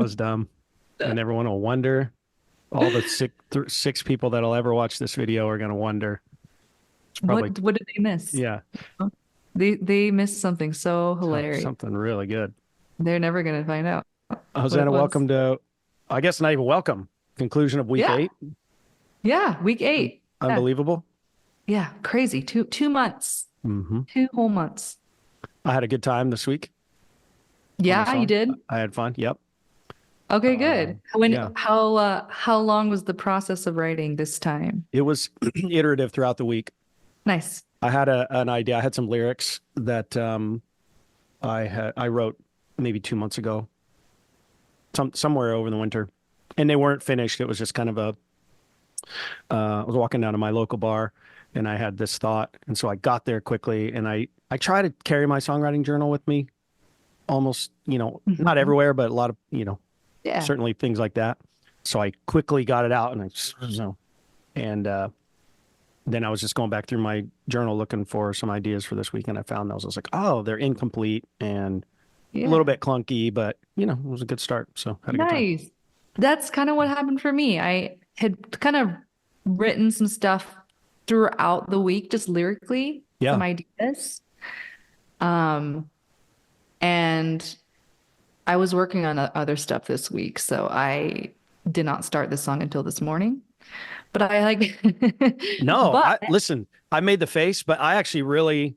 was dumb. And everyone will wonder. All the six people that'll ever watch this video are going to wonder. It's probably, What did they miss? yeah, They missed something so hilarious. something really good. They're never gonna find out what it Hosanna, was. welcome to, I guess not even welcome, conclusion of week Yeah, 8. yeah, week 8. Yeah, Unbelievable. yeah, crazy. Two months, Hmm. 2 whole months. I had a good time this week on the Yeah, you song. did. I had fun. Yep. Okay, good. Yeah, How long was the process of writing this time? it was iterative throughout the week. Nice. I had an idea. I had some lyrics that I wrote maybe 2 months ago, somewhere over the winter, and they weren't finished. It was just kind of I was walking down to my local bar, and I had this thought, and so I got there quickly, and I try to carry my songwriting journal with me, almost, not Mhm. everywhere, but a lot of, Yeah. certainly things like that. So I quickly got it out, and and then I was just going back through my journal looking for some ideas for this week, and I found those. I was like, oh, they're incomplete and a Yeah. little bit clunky, but it was a good start. So had a good time. Nice. That's kind of what happened for me. I had kind of written some stuff throughout the week, just lyrically, some Yeah. ideas. Um, and I was working on other stuff this week, so I did not start this song until this morning. But I like, No, but I listen, I made the face, but I actually really,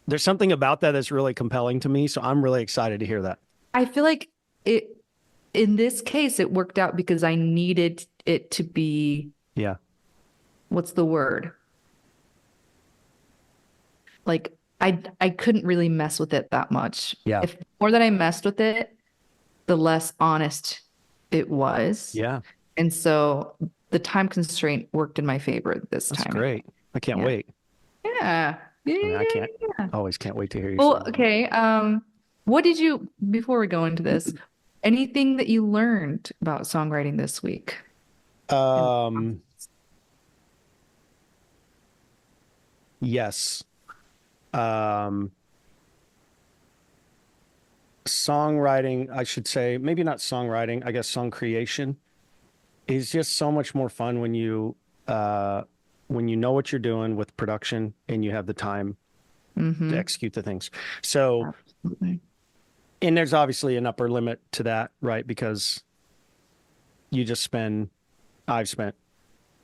there's something about that that's really compelling to me. So I'm really excited to hear that. I feel like in this case, it worked out because I needed it to be, Yeah. what's the word? Like I couldn't really mess with it that much. Yeah. If the more that I messed with it, the less honest it was. Yeah. And so the time constraint worked in my favor this That's time. great. I can't Yeah. wait. Yeah. Yeah. I mean, I Yeah. can't, Yeah. always can't wait to hear you Well, sing. okay. What did you, before we go into this, anything that you learned about songwriting this week? And Um, yes. Um, Songwriting, I should say, maybe not songwriting, I guess song creation is just so much more fun when you know what you're doing with production and you have the time to mm-hmm. execute the things. So, Absolutely. and there's obviously an upper limit to that, right? Because you just I've spent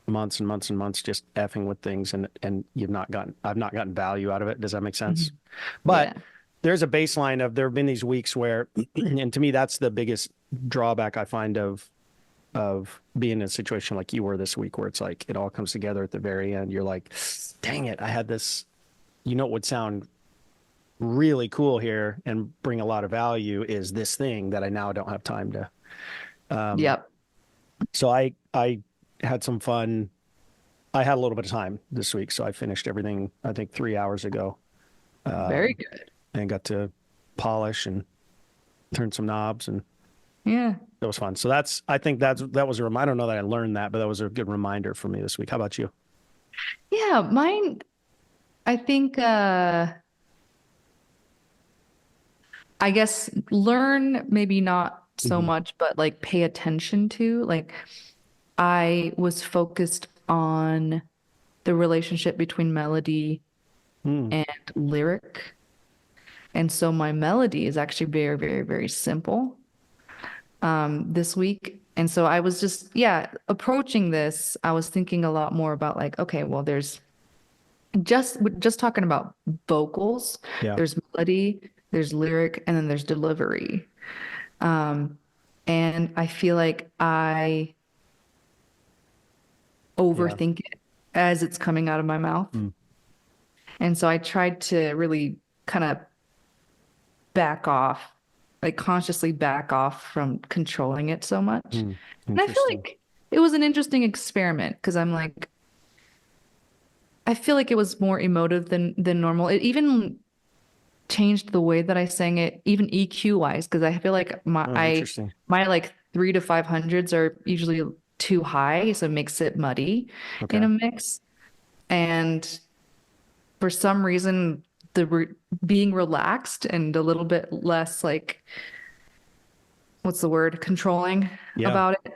months and months and months just effing with things, and I've not gotten value out of it. Does that make sense? Mhm. But Yeah. there's a baseline of, there have been these weeks where, and to me, that's the biggest drawback I find of being in a situation like you were this week, where it's like it all comes together at the very end. You're like, dang it, I had this, what would sound really cool here and bring a lot of value is this thing that I now don't have time to. Um, Yep. so I had some fun. I had a little bit of time this week, so I finished everything, I think 3 hours ago, Very good. and got to polish and turn some knobs, and Yeah. it was fun. So I think that was I don't know that I learned that, but that was a good reminder for me this week. How about you? Yeah. Mine, I think, I guess learn maybe not so Hmm. much, but like pay attention to. Like I was focused on the relationship between melody Mm, and lyric. And so my melody is actually very, very, very simple this week. And so I was just, yeah, approaching this, I was thinking a lot more about like, okay, well, there's just talking about vocals, yeah, there's melody, there's lyric, and then there's delivery. Um, and I feel like I yeah. overthink it as it's coming out of my mouth. Mm, And so I tried to really kind of back off, like consciously back off from controlling it so much. mm, And I feel interesting. like it was an interesting experiment because I'm like, I feel like it was more emotive than normal. It even changed the way that I sang it, even EQ wise, because I feel like Oh, interesting. my like 3 to 500s are usually too high, so it makes it muddy in Okay. a mix. And for some reason, being relaxed and a little bit less like what's the word, controlling Yeah. about it.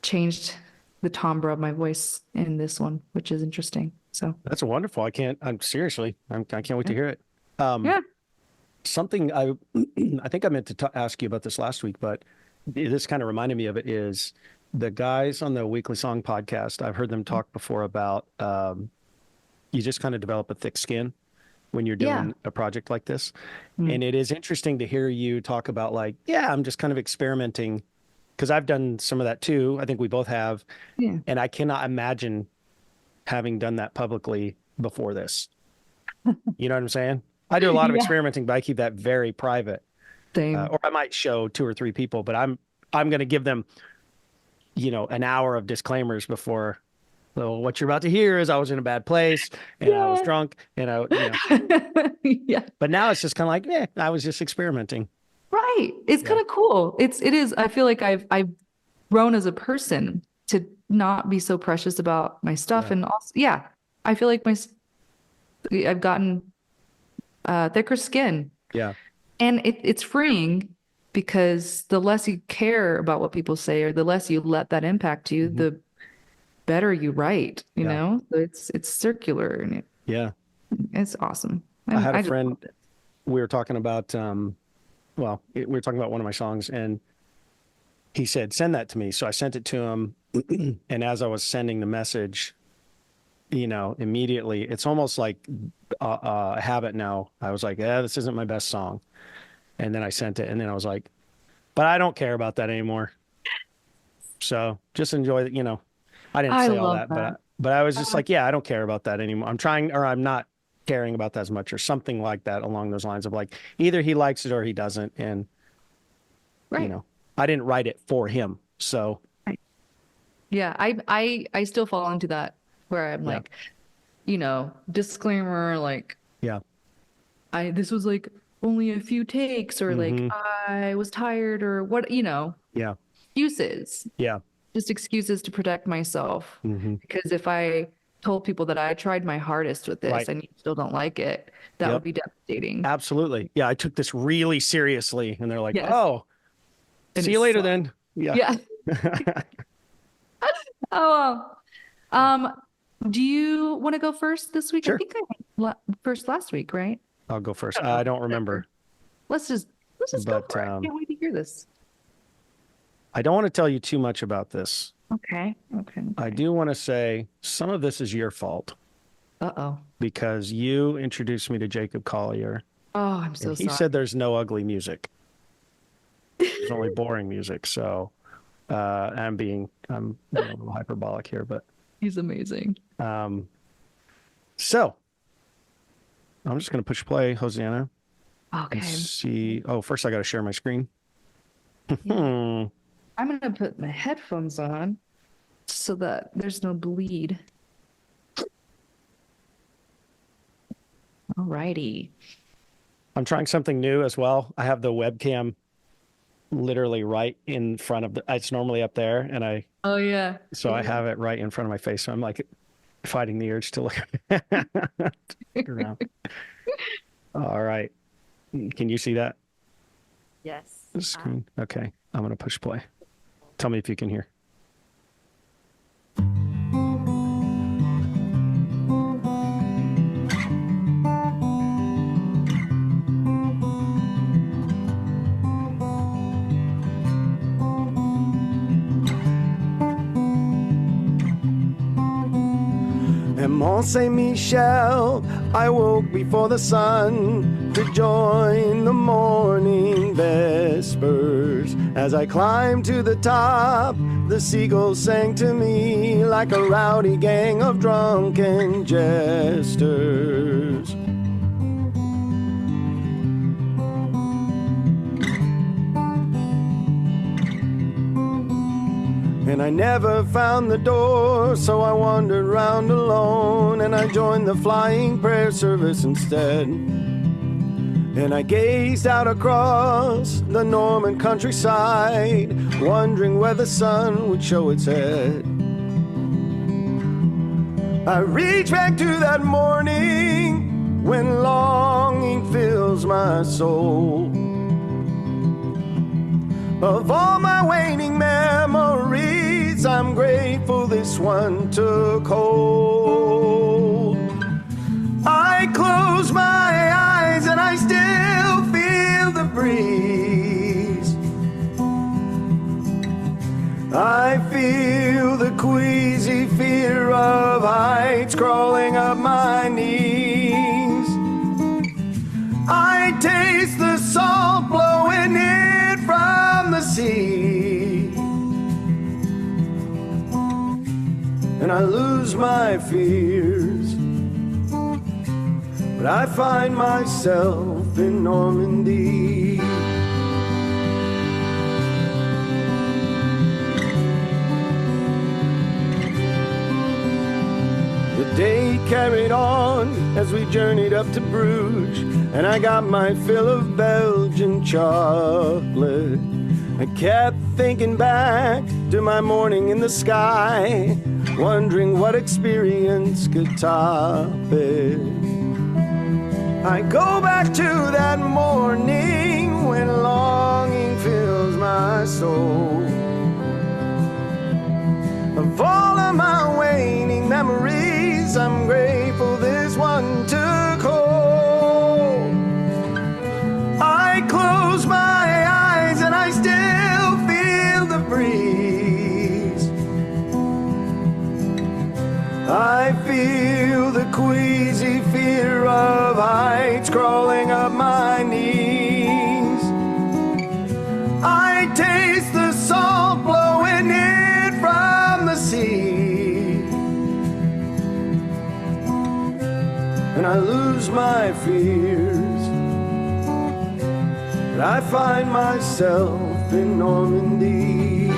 Changed the timbre of my voice in this one, which is interesting. So That's wonderful. I can't wait to hear it. yeah. Something I think I meant to ask you about this last week, but this kind of reminded me of it is the guys on the Weekly Song podcast. I've heard them talk before about you just kind of develop a thick skin when you're Yeah. doing a project like this. Mm. And it is interesting to hear you talk about like, yeah, I'm just kind of experimenting because I've done some of that too. I think we both have. Yeah. And I cannot imagine having done that publicly before this. You know what I'm saying? I do a lot of Yeah. experimenting, but I keep that very private. Same. Or I might show 2 or 3 people, but I'm going to give them, an hour of disclaimers before. So what you're about to hear is I was in a bad place and I was Yeah. drunk and Yeah. but now it's just kind of like, I was just experimenting. Right. It's Yeah. kind of cool. It is. I feel like I've grown as a person to not be so precious about my stuff. Yeah. And also, yeah, I feel like I've gotten thicker skin. Yeah. And it's freeing because the less you care about what people say or the less you let that impact you, Mhm. the better you write, you Yeah. know? So it's circular and Yeah. it's awesome. I had a just friend, love it. we were talking about, we were talking about one of my songs and he said, send that to me. So I sent it to him. And as I was sending the message, immediately, it's almost like a habit now. I was like, this isn't my best song. And then I sent it. And then I was like, but I don't care about that anymore. So just enjoy it. I didn't I say all love that, that. but I was just like, I don't care about that anymore. I'm not caring about that as much or something like that along those lines of like, either he likes it or he doesn't. And, Right. I didn't write it for him. So Yeah, I still fall into that where I'm Yeah. like, disclaimer, like yeah. this was like only a few takes or like Mhm. I was tired or what, Yeah. excuses, Yeah. just excuses to protect myself. Hmm. Because if I told people that I tried my hardest with this Right. and you still don't like it, that Yep. would be devastating. Absolutely. Yeah. I took this really seriously and they're like, Yes. oh, And see it you later sucked. then. Yeah. Yeah. Oh, well. Do you want to go first this week? I Sure. think I went first last week, right? I'll go first. I don't know. I don't remember. Let's just go But, for it. I can't wait to hear this. I don't want to tell you too much about this. Okay. I do want to say some of this is your fault Uh-oh. because you introduced me to Jacob Collier Oh, I'm so and he sorry. said there's no ugly music. There's only boring music. So I'm being a little hyperbolic here, but He's amazing. so I'm just going to push play, Hosanna, Okay. and see. Oh, first I got to share my screen. Yeah. I'm going to put my headphones on so that there's no bleed. Alrighty. I'm trying something new as well. I have the webcam literally right in front of it's normally up there and Oh, yeah. so I have it right in front of my face. So I'm like fighting the urge to look around. All right. Can you see that Yes. screen? Okay. I'm going to push play. Tell me if you can hear. And Mont Saint Michel, I woke before the sun to join the morning vespers. As I climbed to the top, the seagulls sang to me like a rowdy gang of drunken jesters. And I never found the door, so I wandered round alone, and I joined the flying prayer service instead. And I gazed out across the Norman countryside, wondering where the sun would show its head. I reach back to that morning when longing fills my soul. Of all my waning memories, I'm grateful this one took hold. I close my eyes and I still feel the breeze. I feel the queasy fear of heights crawling up my knees. I taste the salt blowing in from the sea, and I lose my fears, but I find myself in Normandy. The day carried on as we journeyed up to Bruges, and I got my fill of Belgian chocolate. I kept thinking back to my morning in the sky, wondering what experience could top it. I go back to that morning when longing fills my soul. Of all of my waning memories, I'm grateful this one took hold. I close my eyes and I still feel the breeze. I feel the queasy fear of heights crawling up my knees. I taste the salt blowing in from the sea, and I lose my fears, but I find myself in Normandy.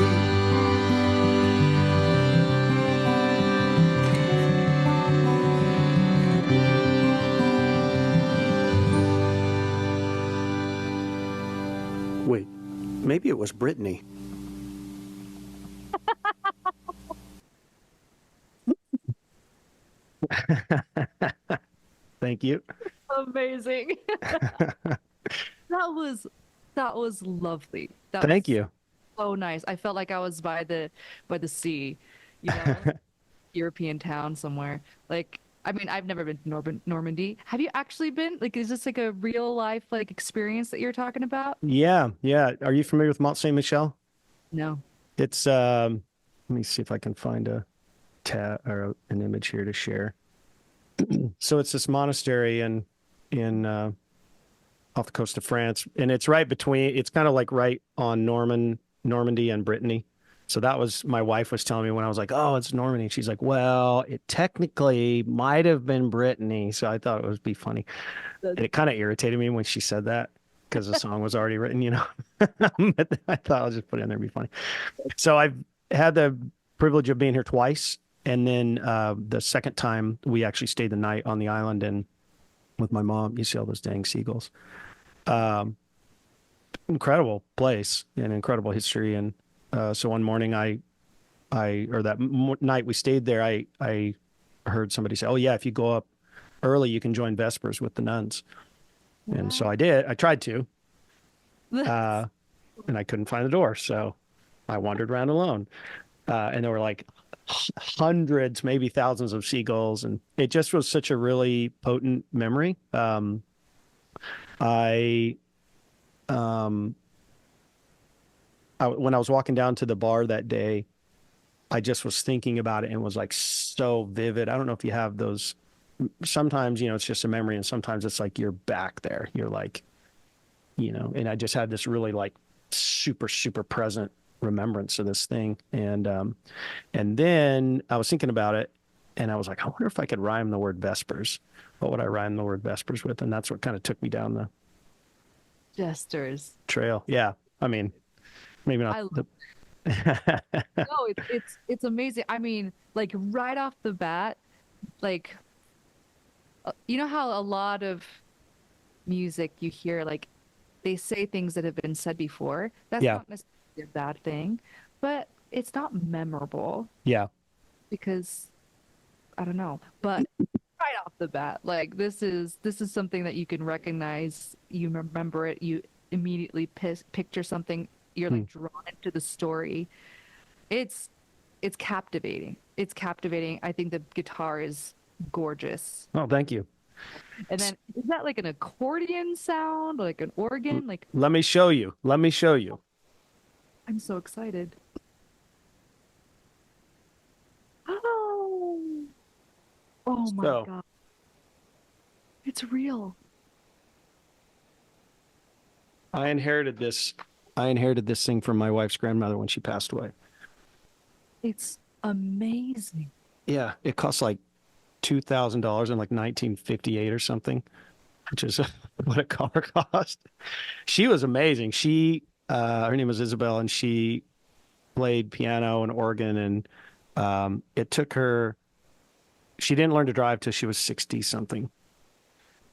Wait, maybe it was Brittany. Thank you. Amazing. That was lovely. That Thank was you. so nice. I felt like I was by the sea, you know, European town somewhere. Like, I mean, I've never been to Normandy. Have you actually been? Like, is this like a real life like experience that you're talking about? Yeah, yeah. Are you familiar with Mont Saint Michel? No. It's let me see if I can find a tab or an image here to share. So it's this monastery in off the coast of France, and it's right between. It's kind of like right on Normandy and Brittany. So that was my wife was telling me when I was like, "Oh, it's Normandy." She's like, "Well, it technically might have been Brittany." So I thought it would be funny, and it kind of irritated me when she said that because the song was already written, you know. But I thought I'll just put it in there and be funny. So I've had the privilege of being here twice, and then the second time we actually stayed the night on the island and with my mom. You see all those dang seagulls. Um, Incredible place and incredible history. And so one morning or that night we stayed there, I heard somebody say, "Oh yeah, if you go up early, you can join Vespers with the nuns." And so I did. I tried to, and I couldn't find the door, so I wandered around alone. And there were like hundreds, maybe thousands of seagulls, and it just was such a really potent memory. I, when I was walking down to the bar that day, I just was thinking about it and was like so vivid. I don't know if you have those. Sometimes, you know, it's just a memory, and sometimes it's like you're back there. You're like, you know, and I just had this really like super, super present remembrance of this thing. And then I was thinking about it and I was like, I wonder if I could rhyme the word Vespers. What would I rhyme the word Vespers with? And that's what kind of took me down the Jesters. trail. Yeah. I mean, maybe not. No, it's amazing. I mean, like right off the bat, like you know how a lot of music you hear like they say things that have been said before. That's Yeah. not necessarily a bad thing, but it's not memorable Yeah. because I don't know. But right off the bat, like this is something that you can recognize, you remember it, you immediately picture something You're like drawn into the story. It's captivating. It's captivating. I think the guitar is gorgeous. Oh, thank you. And then is that like an accordion sound, like an organ? Like, Let me show you. Let me show you. I'm so excited. Oh, oh my So- God. It's real. I inherited this. I inherited this thing from my wife's grandmother when she passed away. It's amazing. Yeah, it cost like $2,000 in like 1958 or something, which is what a car cost. She was amazing. Her name was Isabel, and she played piano and organ, and it took her. She didn't learn to drive till she was 60 something.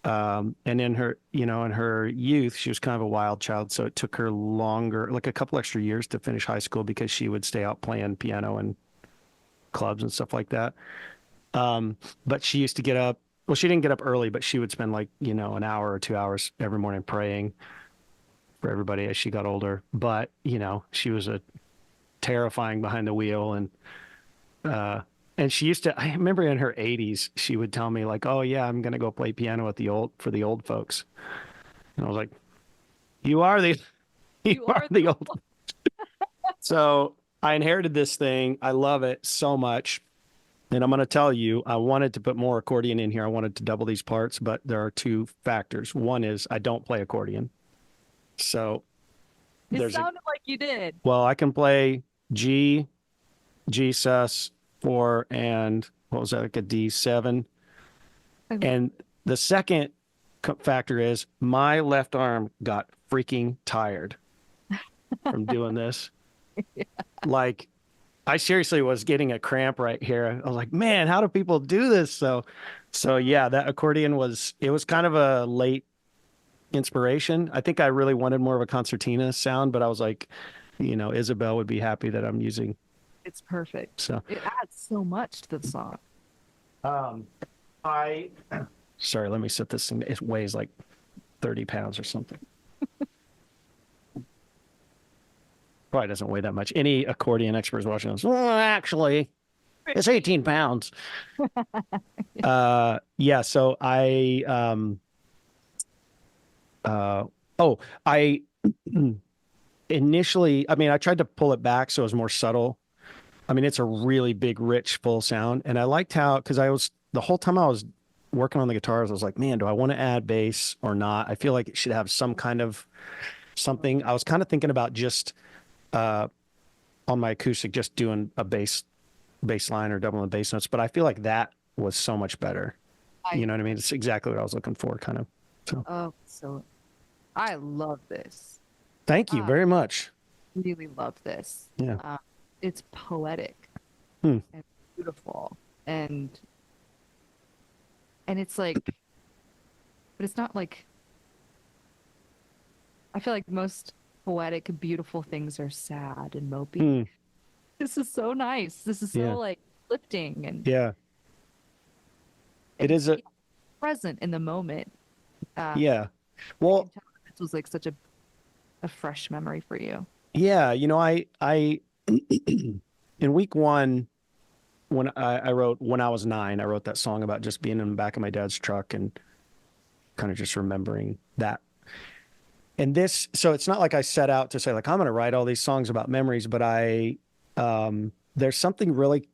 And in her, in her youth, she was kind of a wild child. So it took her longer, like a couple extra years to finish high school because she would stay out playing piano and clubs and stuff like that. But she used to get up. Well, she didn't get up early, but she would spend like, an hour or 2 hours every morning praying for everybody as she got older. But, she was a terrifying behind the wheel. And she used to, I remember in her 80s, she would tell me like, oh yeah, I'm going to go play piano for the old folks. And I was like, you are the old. So I inherited this thing. I love it so much. And I'm going to tell you, I wanted to put more accordion in here. I wanted to double these parts, but there are two factors. One is I don't play accordion. So It sounded like you did. well, I can play G sus, 4, and what was that, like a D7. And the second factor is my left arm got freaking tired from doing this. Yeah. Like, I seriously was getting a cramp right here. I was like, man, how do people do this? So yeah, that accordion was kind of a late inspiration. I think I really wanted more of a concertina sound, but I was like, Isabel would be happy that I'm using. It's perfect. So it adds so much to the song. Sorry, let me set this thing. It weighs like 30 pounds or something. Probably doesn't weigh that much. Any accordion experts watching this, well, actually, it's 18 pounds. Yeah. So I initially, I tried to pull it back so it was more subtle. It's a really big, rich, full sound. And I liked how, because the whole time I was working on the guitars, I was like, man, do I want to add bass or not? I feel like it should have some kind of something. I was kind of thinking about just on my acoustic, just doing a bass line or doubling the bass notes. But I feel like that was so much better. You know what I mean? It's exactly what I was looking for, kind of. So I love this. Thank you very much. Really love this. Yeah. It's poetic and beautiful, and it's like, but it's not like, I feel like most poetic, beautiful things are sad and mopey. This is so nice. This is so like lifting and it is present in the moment. Well, this was like such a fresh memory for you. Yeah, I in week 1, when I wrote When I Was 9, I wrote that song about just being in the back of my dad's truck and kind of just remembering that. And so it's not like I set out to say like, I'm going to write all these songs about memories, but there's something really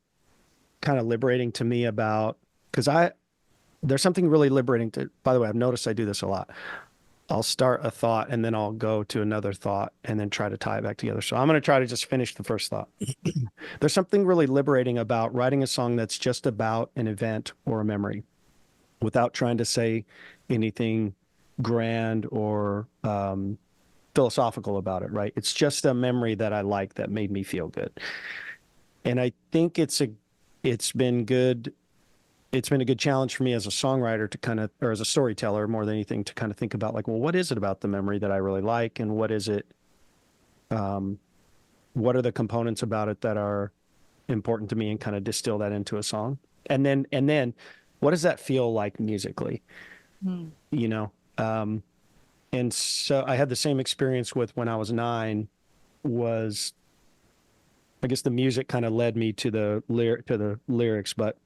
kind of liberating to me about, there's something really liberating by the way, I've noticed I do this a lot. I'll start a thought and then I'll go to another thought and then try to tie it back together. So I'm going to try to just finish the first thought. There's something really liberating about writing a song that's just about an event or a memory without trying to say anything grand or philosophical about it, right? It's just a memory that I like that made me feel good. And I think it's been good. It's been a good challenge for me as a songwriter to kind of, or as a storyteller more than anything, to kind of think about like, well, what is it about the memory that I really like? And what is it, what are the components about it that are important to me, and kind of distill that into a song? And then what does that feel like musically? And so I had the same experience with When I Was 9, was, I guess the music kind of led me to the lyrics, but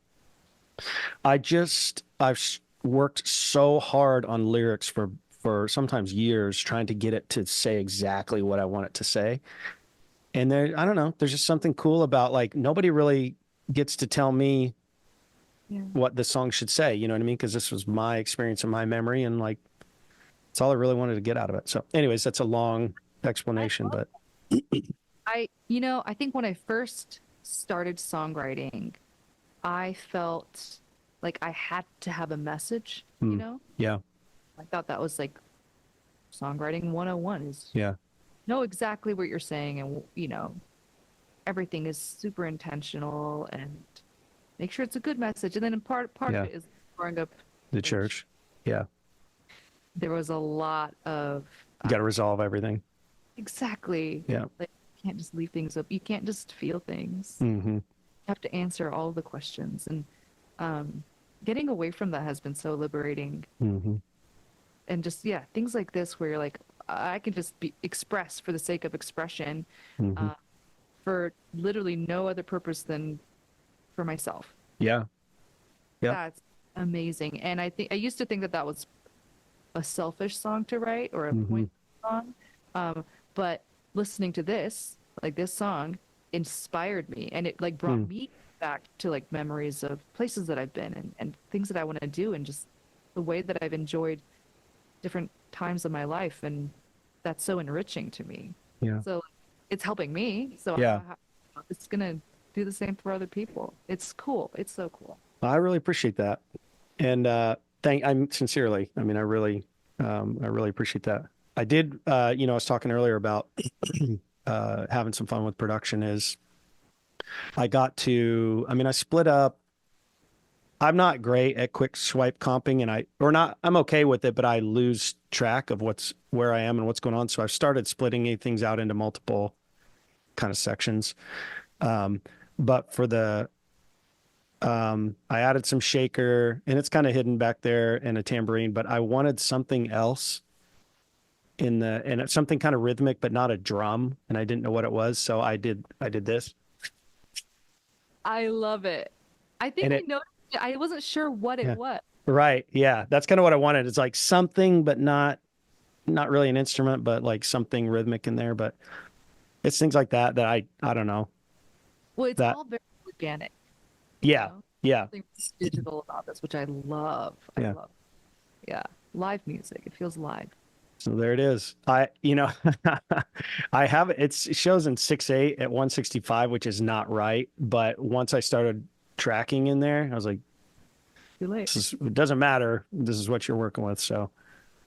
I've worked so hard on lyrics for sometimes years trying to get it to say exactly what I want it to say. And there, I don't know, there's just something cool about like nobody really gets to tell me what the song should say, you know what I mean? Because this was my experience and my memory, and like it's all I really wanted to get out of it. So anyways, that's a long explanation, but I think when I first started songwriting, I felt like I had to have a message, yeah, I thought that was like songwriting 101 is yeah, know exactly what you're saying, and everything is super intentional, and make sure it's a good message. And then part yeah. of it is growing up The church. Yeah. there was a lot of You got to resolve everything. exactly, Yeah. like you can't just leave things up, you can't just feel things, Mm-hmm. you have to answer all the questions. And getting away from that has been so liberating. Mm-hmm. And just things like this where you're like, I can just be express for the sake of expression, Mm-hmm. for literally no other purpose than for myself. Yeah. Yeah. That's amazing. And I used to think that that was a selfish song to write or a Mm-hmm. point song. But listening to this, like this song, inspired me, and it like brought me back to like memories of places that I've been, and things that I want to do, and just the way that I've enjoyed different times of my life, and that's so enriching to me. Yeah. So it's helping me. So Yeah. it's gonna do the same for other people. It's cool. It's so cool. I really appreciate that. And I'm sincerely, I mean, I really appreciate that. I did, I was talking earlier about having some fun with production is I split up. I'm not great at quick swipe comping, I'm okay with it, but I lose track of where I am and what's going on. So I've started splitting things out into multiple kind of sections. But for I added some shaker, and it's kind of hidden back there, and a tambourine, but I wanted something else and it's something kind of rhythmic, but not a drum. And I didn't know what it was. So I did this. I love it. I think And I noticed it. I wasn't sure what it was. Right. Yeah. That's kind of what I wanted. It's like something, but not really an instrument, but like something rhythmic in there. But it's things like that I don't know. Well, it's all very organic. Yeah. Yeah. Something digital about this, which I love. I love. Yeah. Live music. It feels live. So there it is. I have it shows in 6/8 at 165, which is not right. But once I started tracking in there, I was like, Too late. it doesn't matter. This is what you're working with. So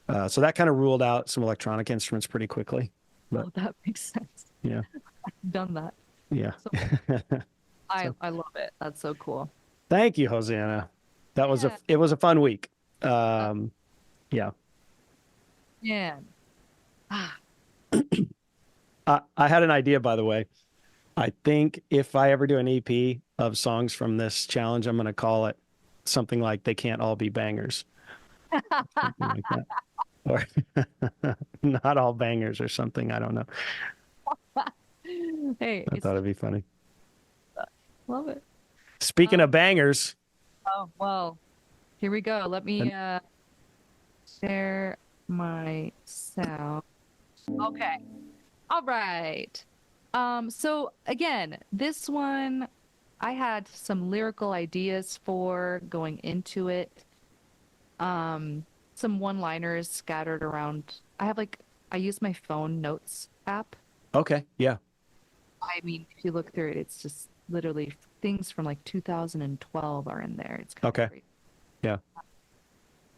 that kind of ruled out some electronic instruments pretty quickly. But, that makes sense. Yeah. I've done that. Yeah. So, I love it. That's so cool. Thank you, Hosanna. That was it was a fun week. Yeah. Man. I had an idea, by the way. I think if I ever do an EP of songs from this challenge, I'm going to call it something like "They Can't All Be Bangers," something like that, or "Not All Bangers" or something. I don't know. Hey, I thought it'd be funny. Love it. Speaking of bangers. Oh, well, here we go. Let me share my sound. Okay. All right. So again, this one I had some lyrical ideas for going into it. Some one-liners scattered around. I use my phone notes app. Okay. Yeah. I mean, if you look through it, it's just literally things from like 2012 are in there. It's kind of crazy. Yeah.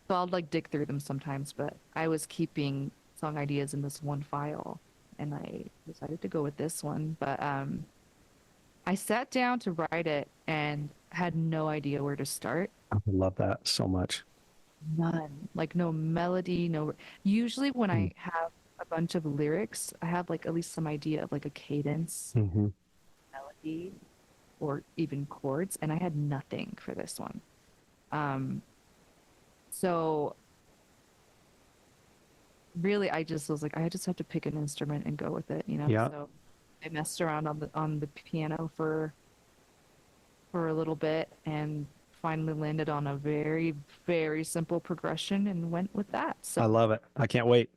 So I'll like dig through them sometimes, but I was keeping song ideas in this one file, and I decided to go with this one. But I sat down to write it and had no idea where to start. I love that so much. None. Like no melody, no. Usually when I have a bunch of lyrics, I have like at least some idea of like a cadence, melody, or even chords, and I had nothing for this one. So really I just was like, I just have to pick an instrument and go with it, Yeah. So I messed around on the piano for a little bit and finally landed on a very, very simple progression and went with that. So, I love it. I can't wait.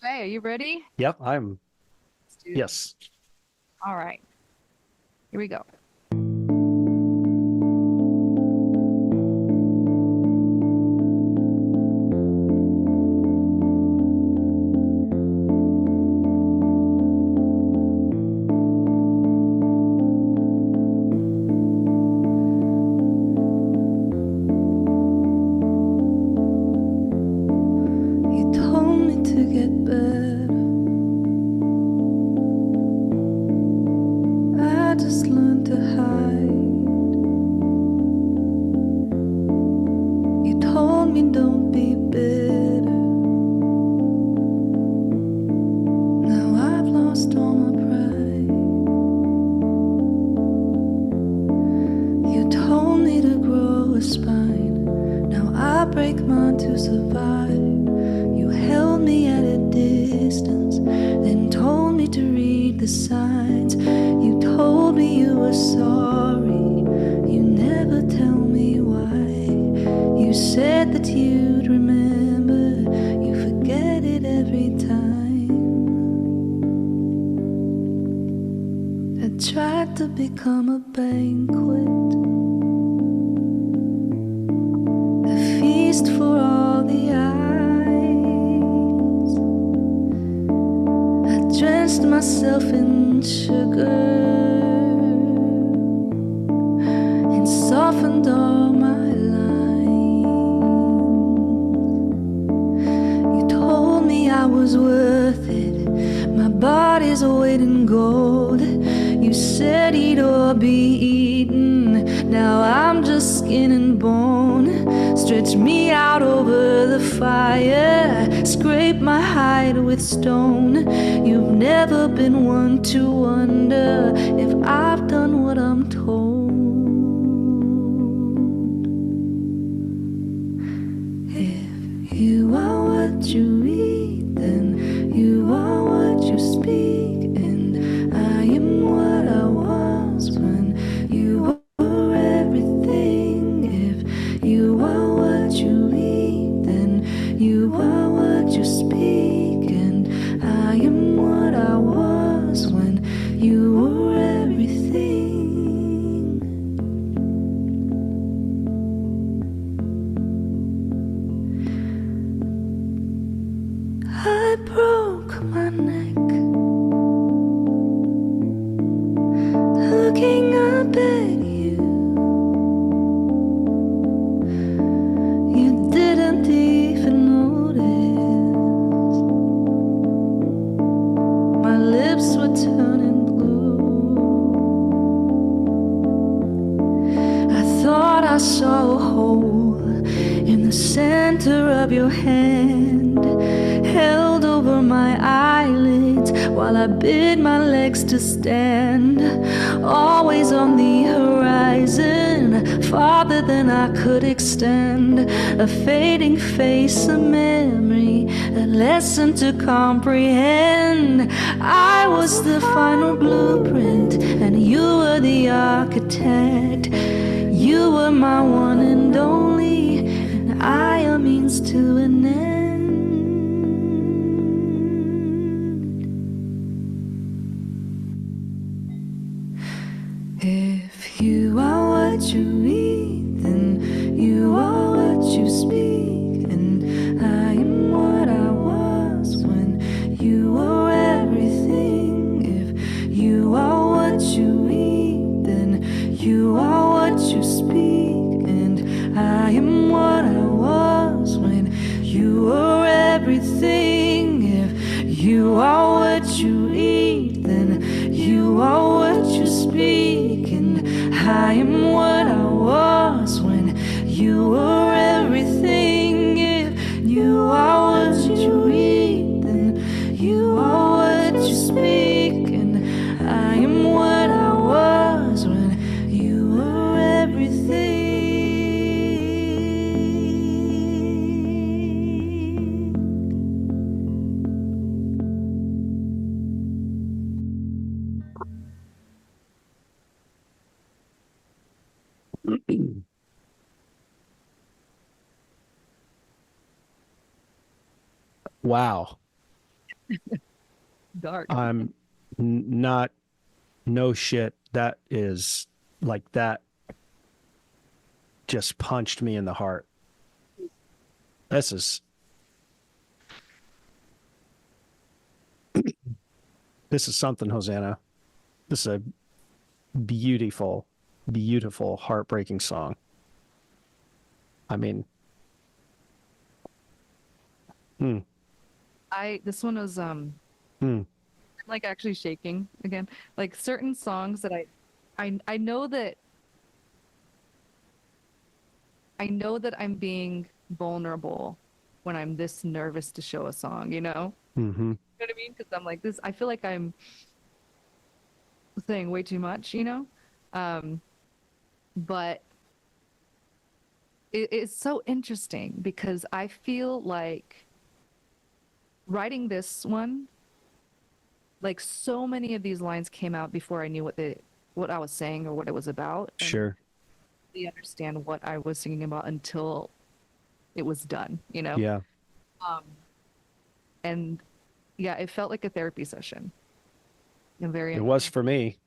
okay, are you ready? Yep, Let's do this. yes. All right. Here we go. You told me to get better. I just learned to hide. You told me don't be bitter. Now I've lost all my pride. You told me to grow a spine. Now I break mine to survive. You held me at a distance, then told me to read the signs. You told me you were sorry. You never tell me why. You said that you'd remember. You forget it every time. I tried to become a banquet, a feast for all the eyes. I drenched myself in sugar and softened all my lines. You told me I was worth it. My body's a weight in gold. You said eat or be eaten. Now I'm just skin and bone. Stretch me out over the fire. Scrape my hide with stone. You've never been one to wonder if I've done what I'm told. If you are what you eat, then you are what you speak. And I am what I was when you were everything. If you are what you eat, then you are what you speak. And I am what I was when you were everything. I broke my neck looking up at you. You didn't even notice. My lips were turning blue. I thought I saw a hole in the center of your hand, held over my eyelids while I bid my legs to stand. Always on the horizon, farther than I could extend. A fading face, a memory, a lesson to comprehend. I was the final blueprint, and you were the architect. You were my one and only, and I a means to an end. If you are what you eat, then you are what you speak. And I am what I was when you were everything. If you are what you eat, then you are what you speak. And Wow. Dark. I'm not, no shit. That is like, that just punched me in the heart. This is something, Hosanna. This is a beautiful, beautiful, heartbreaking song. I mean, This one was like actually shaking again. Like certain songs that I know that I'm being vulnerable when I'm this nervous to show a song, you know? mm-hmm. You know what I mean? Because I'm like this, I feel like I'm saying way too much, you know? But it's so interesting because I feel like writing this one, like so many of these lines came out before I knew what I was saying or what it was about. And Sure. really understand what I was singing about until it was done, you know? Yeah. And yeah, it felt like a therapy session. And very It was for me.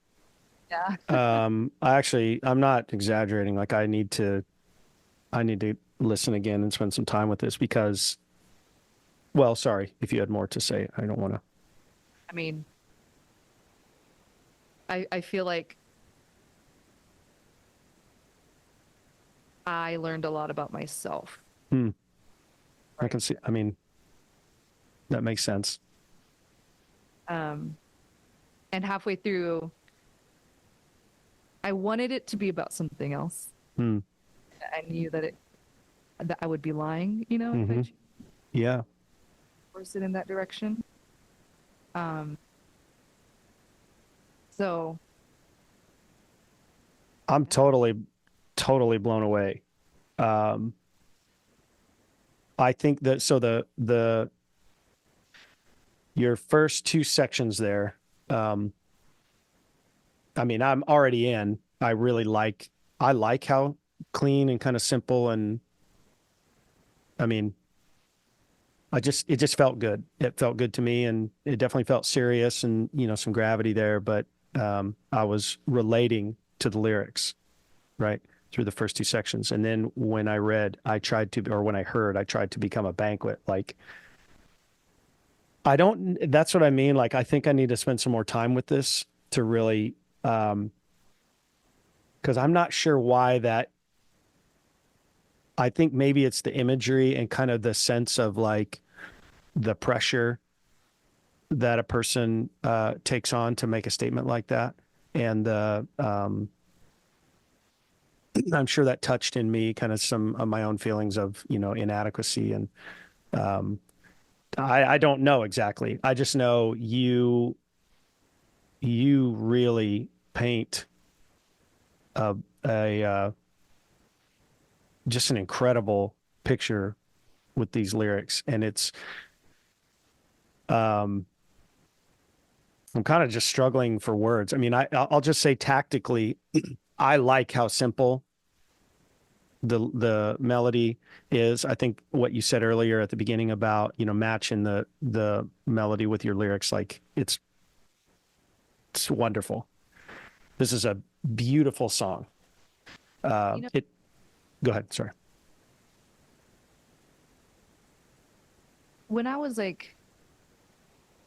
yeah. I'm not exaggerating. Like I need to listen again and spend some time with this because, well, sorry if you had more to say. I don't want to. I mean, I feel like I learned a lot about myself. I can see. I mean, that makes sense. And halfway through, I wanted it to be about something else. I knew that I would be lying, you know, if I Yeah. forced it in that direction. So I'm totally blown away. I think that your first two sections there, I mean, I'm already in. I like how clean and kind of simple, and I mean, it just felt good. It felt good to me, and it definitely felt serious and, you know, some gravity there, but I was relating to the lyrics, right, through the first two sections. And then when I heard, I tried to become a banquet. Like, that's what I mean. Like, I think I need to spend some more time with this to really, because I'm not sure why that. I think maybe it's the imagery and kind of the sense of like the pressure that a person takes on to make a statement like that. And I'm sure that touched in me kind of some of my own feelings of, you know, inadequacy. And I don't know exactly. I just know you really paint just an incredible picture with these lyrics. And it's, I'm kind of just struggling for words. I mean, I'll just say tactically, I like how simple the melody is. I think what you said earlier at the beginning about, you know, matching the melody with your lyrics, like it's wonderful. This is a beautiful song. Go ahead. Sorry. when I was like,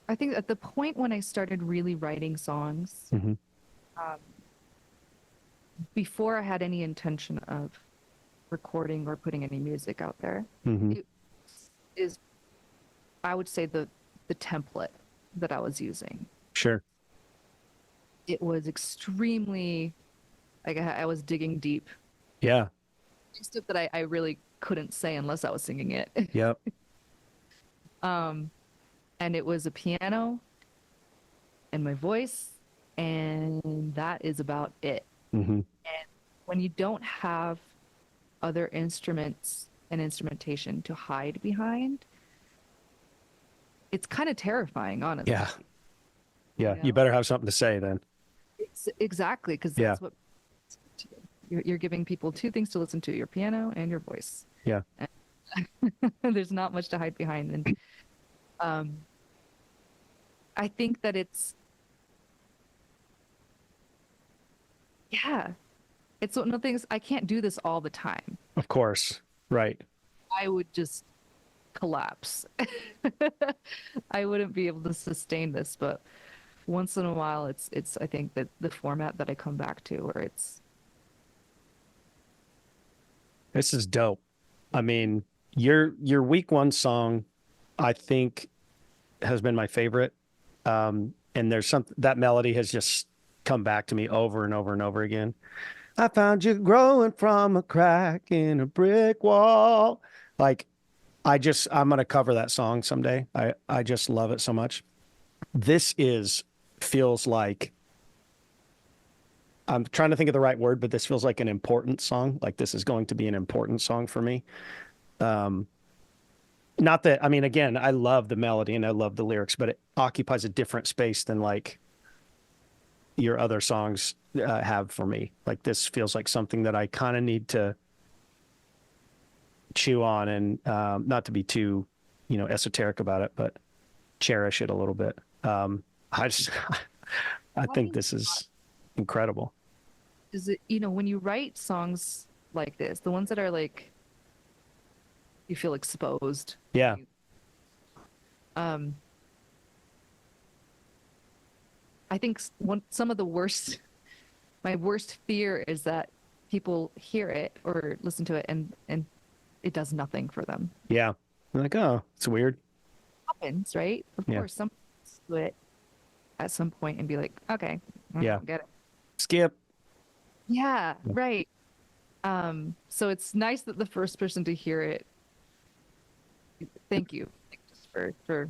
I think at the point when I started really writing songs, before I had any intention of recording or putting any music out there, it is, I would say, the template that I was using. Sure. It was extremely, like I was digging deep. Yeah. Stuff that I really couldn't say unless I was singing it. Yep. And it was a piano and my voice, and that is about it. And when you don't have other instruments and instrumentation to hide behind, it's kind of terrifying, honestly. Yeah. Yeah. You know? You better have something to say then. Exactly, because that's what you're giving people two things to listen to: your piano and your voice. Yeah. And there's not much to hide behind. And Um, I think that yeah, it's one of the things I can't do this all the time. Of course. Right. I would just collapse. I wouldn't be able to sustain this, but once in a while it's I think that the format that I come back to where it's This is dope. I mean, your week one song, I think, has been my favorite. And there's that melody has just come back to me over and over and over again. I found you growing from a crack in a brick wall. Like, I'm gonna cover that song someday. I just love it so much. This feels like, I'm trying to think of the right word, but this feels like an important song. Like this is going to be an important song for me. Not that, I mean, again, I love the melody and I love the lyrics, but it occupies a different space than like your other songs have for me. Like this feels like something that I kind of need to chew on and not to be too, esoteric about it, but cherish it a little bit. I think this is incredible. is it when you write songs like this, the ones that are like you feel exposed. Yeah. I think some of the worst, my worst fear is that people hear it or listen to it and it does nothing for them. Yeah. I'm like, oh, it's weird. Happens, right? Of course, some do it at some point and be like, okay, I don't get it. Skip. Yeah, right. So it's nice that the first person to hear it. Thank you, just for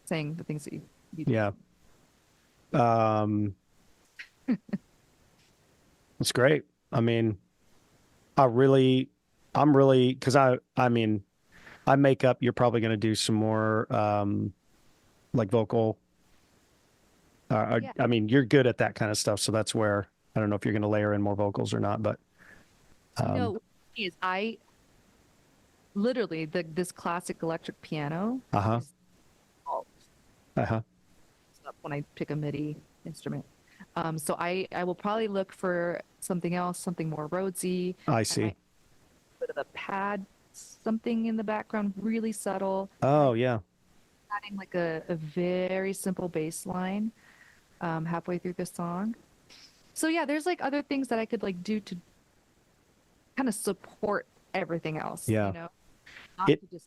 saying the things that you do. Yeah. It's great. I mean, I'm really, because I mean, I make up, you're probably going to do some more, like vocal. I mean, you're good at that kind of stuff. So that's where, I don't know if you're going to layer in more vocals or not, but. No, is I literally this classic electric piano. Uh-huh. Uh-huh. When I pick a MIDI instrument. So I will probably look for something else, something more Rhodesy. I see. A bit of a pad, something in the background, really subtle. Oh, yeah. Adding like a very simple bass line halfway through the song. So yeah, there's like other things that I could like do to kind of support everything else. Yeah. Not to just...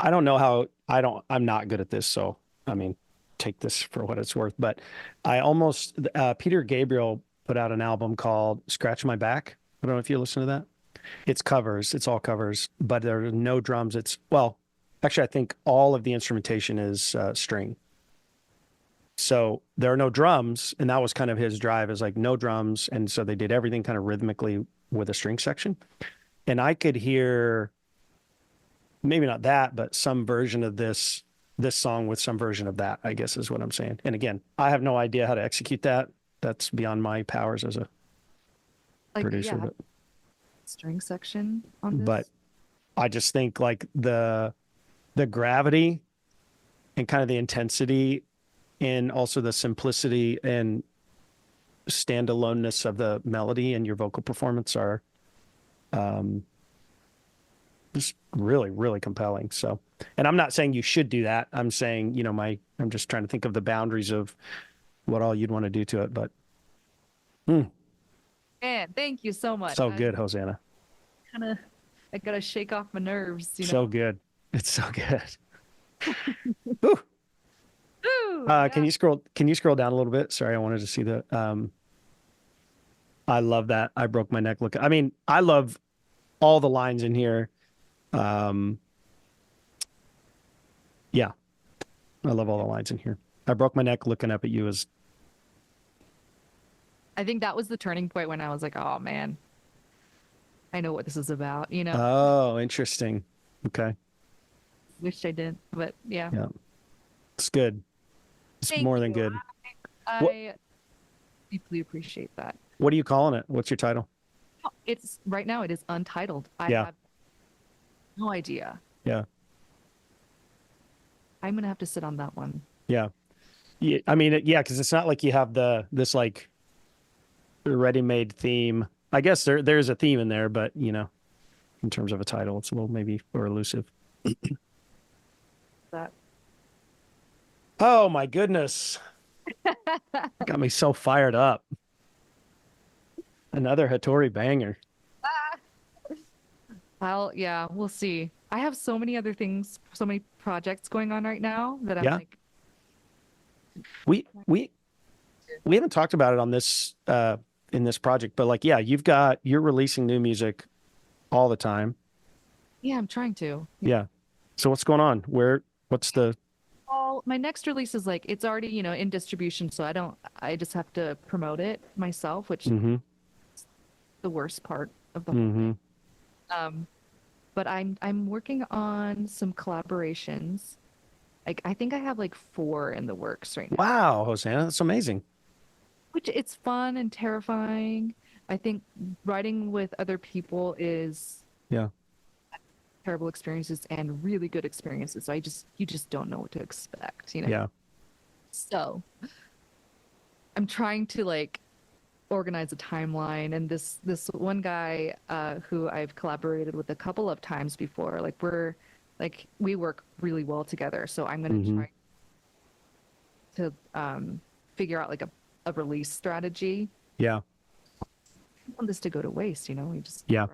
I don't know how, I'm not good at this. So, I mean, take this for what it's worth, but I almost, Peter Gabriel put out an album called Scratch My Back. I don't know if you listen to that. It's covers. It's all covers, but there are no drums. Actually, I think all of the instrumentation is string. So there are no drums. And that was kind of his drive, is like no drums. And so they did everything kind of rhythmically with a string section. And I could hear maybe not that, but some version of this song with some version of that, I guess is what I'm saying. And again, I have no idea how to execute that. That's beyond my powers as a producer. Yeah, but string section on this. But I just think like the gravity and kind of the intensity and also the simplicity and standaloneness of the melody and your vocal performance are just really, really compelling. So, and I'm not saying you should do that. I'm saying, I'm just trying to think of the boundaries of what all you'd want to do to it, but. Man, thank you so much. So good, Hosanna. I gotta shake off my nerves. So good. It's so good. Ooh, Can you scroll down a little bit? Sorry, I wanted to see the, I love that. I broke my neck. I mean, I love all the lines in here. Yeah, I love all the lines in here. I broke my neck looking up at you I think that was the turning point when I was like, oh man, I know what this is about, Oh, interesting. Okay. Wish I didn't, but yeah. Yeah. It's good. It's Thank more than you. good. I deeply appreciate that. What are you calling it? What's your title? It's right now it is untitled. I have no idea. Yeah. I'm gonna have to sit on that one. Yeah. Yeah. I mean, yeah, because it's not like you have this like ready-made theme. I guess there's a theme in there, but you know, in terms of a title, it's a little maybe more elusive. That Oh my goodness. Got me so fired up. Another Hatori banger. yeah, we'll see. I have so many other things, so many projects going on right now that I'm Yeah. like, We haven't talked about it on this in this project, but like, yeah, you're releasing new music all the time. yeah, I'm trying to. Yeah. So what's going on? What's the Well, my next release is like it's already, in distribution, so I just have to promote it myself, which is mm-hmm. the worst part of the whole Mm-hmm. but I'm working on some collaborations. Like I think I have like 4 in the works right now, Wow, Hosanna, that's amazing. which it's fun and terrifying. I think writing with other people is Yeah. terrible experiences and really good experiences. So you just don't know what to expect, Yeah. So I'm trying to like organize a timeline, and this one guy who I've collaborated with a couple of times before, we work really well together. So I'm gonna Mhm. try to figure out like a release strategy. Yeah. I don't want this to go to waste, we just Yeah.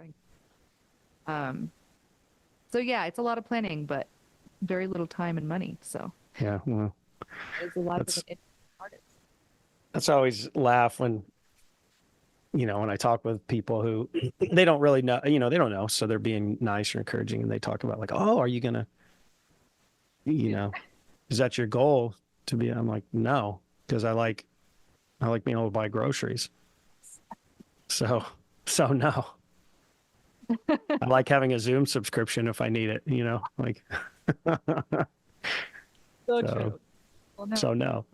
so yeah, it's a lot of planning, but very little time and money. So Yeah. Well, it's a lot of That's- an artist. that's always laugh when I talk with people who they don't really know, they don't know. So they're being nice or encouraging, and they talk about like, oh, are you gonna, is that your goal to be? I'm like, no, because I like being able to buy groceries. So no. I like having a Zoom subscription if I need it, like, So So- true. Well, no. so no,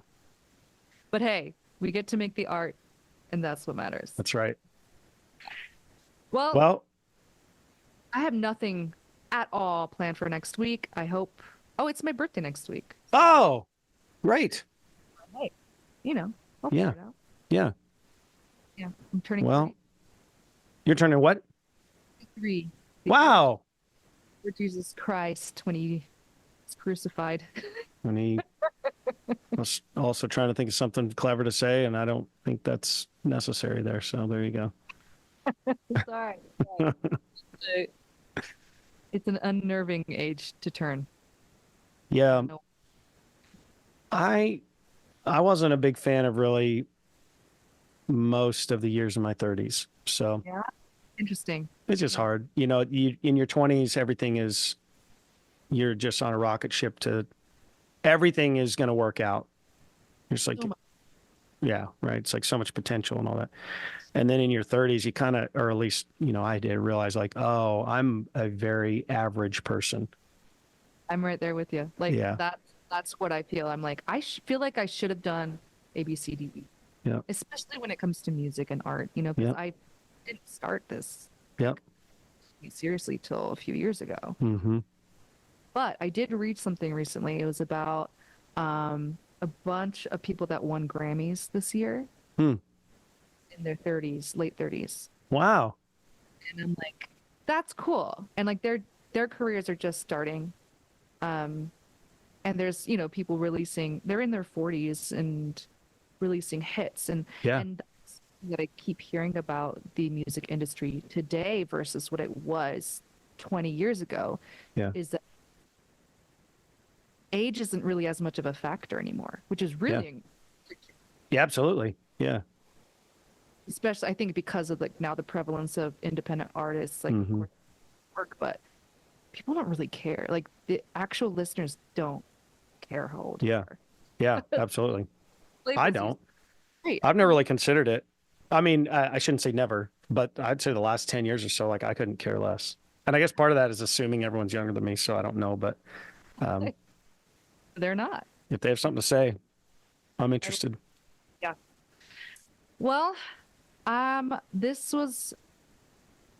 But hey, we get to make the art, and that's what matters. that's right. Well, Well, I have nothing at all planned for next week. I hope. Oh, it's my birthday next week. oh, great. Hey, I'll Yeah. figure it out. Yeah. Yeah, I'm turning Well, you're turning what? 3. Wow. For Jesus Christ when he was crucified. And he was also trying to think of something clever to say, and I don't think that's necessary there. So there you go. Sorry. It's an unnerving age to turn. Yeah. No. I wasn't a big fan of really most of the years in my 30s. So Interesting. it's just hard. In your 20s, you're just on a rocket ship to everything is going to work out. It's like, So much. yeah, right. It's like so much potential and all that. And then in your 30s, you kind of, or at least, I did realize like, oh, I'm a very average person. I'm right there with you. Like Yeah. that's what I feel. I'm like feel like I should have done A, B, C, D, E. Yeah. Especially when it comes to music and art, because Yeah. I didn't start this Yep. seriously till a few years ago. Mm-hmm. But I did read something recently. It was about a bunch of people that won Grammys this year Hmm. in their 30s, late 30s. Wow. And I'm like, that's cool. And like their careers are just starting. And there's, people they're in their 40s and releasing hits. And Yeah. and that's that I keep hearing about the music industry today versus what it was 20 years ago. Yeah. Is that age isn't really as much of a factor anymore, which is really Yeah, absolutely. Yeah. especially I think because of like now the prevalence of independent artists like Mhm. work, but people don't really care. Like the actual listeners don't care how old you Yeah. are. Yeah, absolutely. I Labels don't. Great. I've never really considered it. I mean, I shouldn't say never, but I'd say the last 10 years or so, like I couldn't care less. And I guess part of that is assuming everyone's younger than me, so I don't know. But They're not. if they have something to say, I'm interested. Well, this was.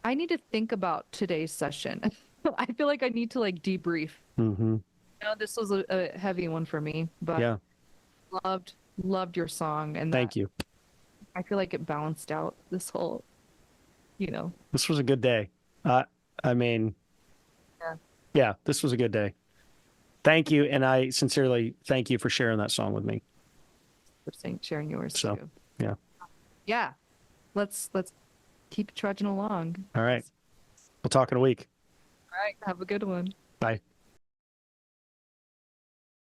I need to think about today's session. I feel like I need to like debrief Mm-hmm. No, this was a heavy one for me, but Yeah. loved your song, and Thank you. I feel like it balanced out this whole, you know. This was a good day. I mean, Yeah. yeah, this was a good day. Thank you. And I sincerely thank you for sharing that song with me. For sharing yours So, too. yeah. Yeah. Let's keep trudging along. All right. We'll talk in a week. All right. Have a good one. Bye.